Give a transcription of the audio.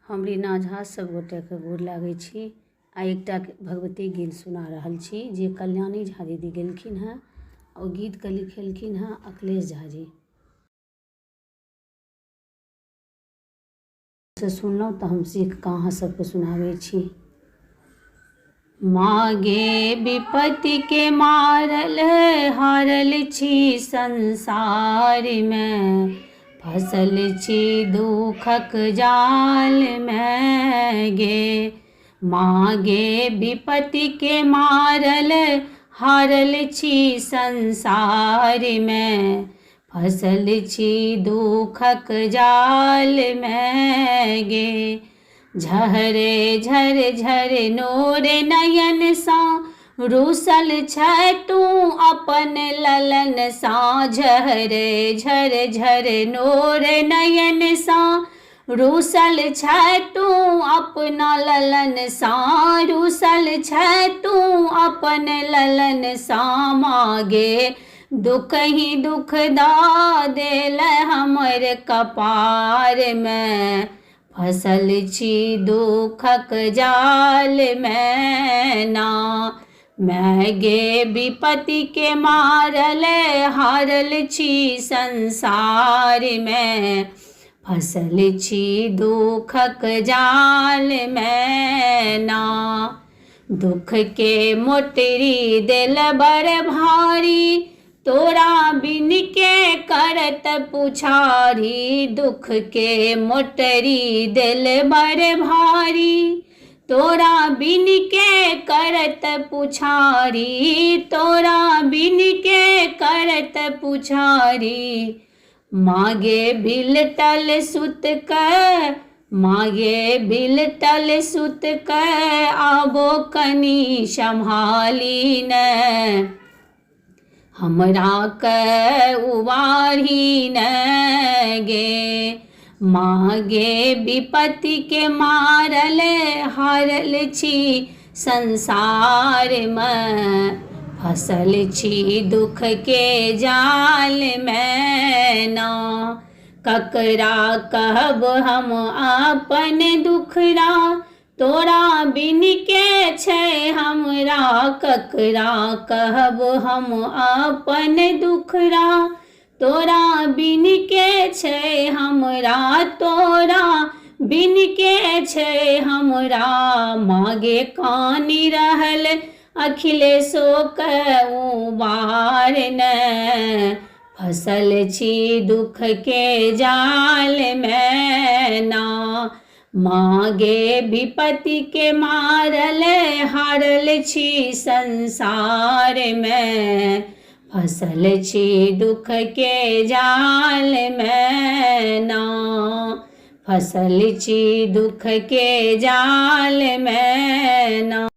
हम रीना झा सब गोटेके गोर लागै छी। आइ एकटा भगवती गीत सुना रहल छी जे कल्याणी झा दीदी गेलखिन हेँ। ओ गीतके लिखेलखिन हेँ अखिलेश झा जी। से सुनलहुँ तऽ हम सीख कऽ अहाँ सबके सुनाबै छी। मागे विपत्ति के मारल हारल छी संसारमे, फसल छी दुखक जाल में गे। मागे विपत्ति के मारल हारल छी संसार में, फसल छी दुखक जाल में गे। झरे झर झर नोर नयन सा रूसल छै तू अपन ललन सा। झरे झर झर नोर नयन सा रूसल छै तू अपना ललन सा। रूसल छै तू अपन ललन सा। मागे दुख ही दुख दा देल हमर कपार में, फसल छी दुखक जाल में ना। मैगे विपत्ति के मारल हारल छी संसार में, फसल छी दुखक जाल में ना। दुख के मोटरी दिल बड़ भारी, तोरा बिन के करत पुछारी। दुख के मोटरी दिल बड़ भारी, तोरा बिन के करत पुछारी। तोरा बिन के करत पुछारी। मागे बिलटल सुत कर, मागे बिलटल सुत कर आबो कनी संभाली न। हमरा के उबारी न गे। मागे विपत्ति के मारल हारल छी संसार में, फसल छी दुख के जाल में ना। ककरा कहब हम अपन दुखरा, तोरा बिन के छै हमरा। ककरा कहब हम अपन दुखरा, तोरा बिन के छै हमरा। तोरा बिन के छै हमरा। मागे कानी रहल अखिलेशो के उबार न, फसल छी दुख के जाल में ना। मागे विपत्ति के मारल हारल छी संसार में, फसल छी दुख के जाल में ना। फसल छी दुख के जाल में ना।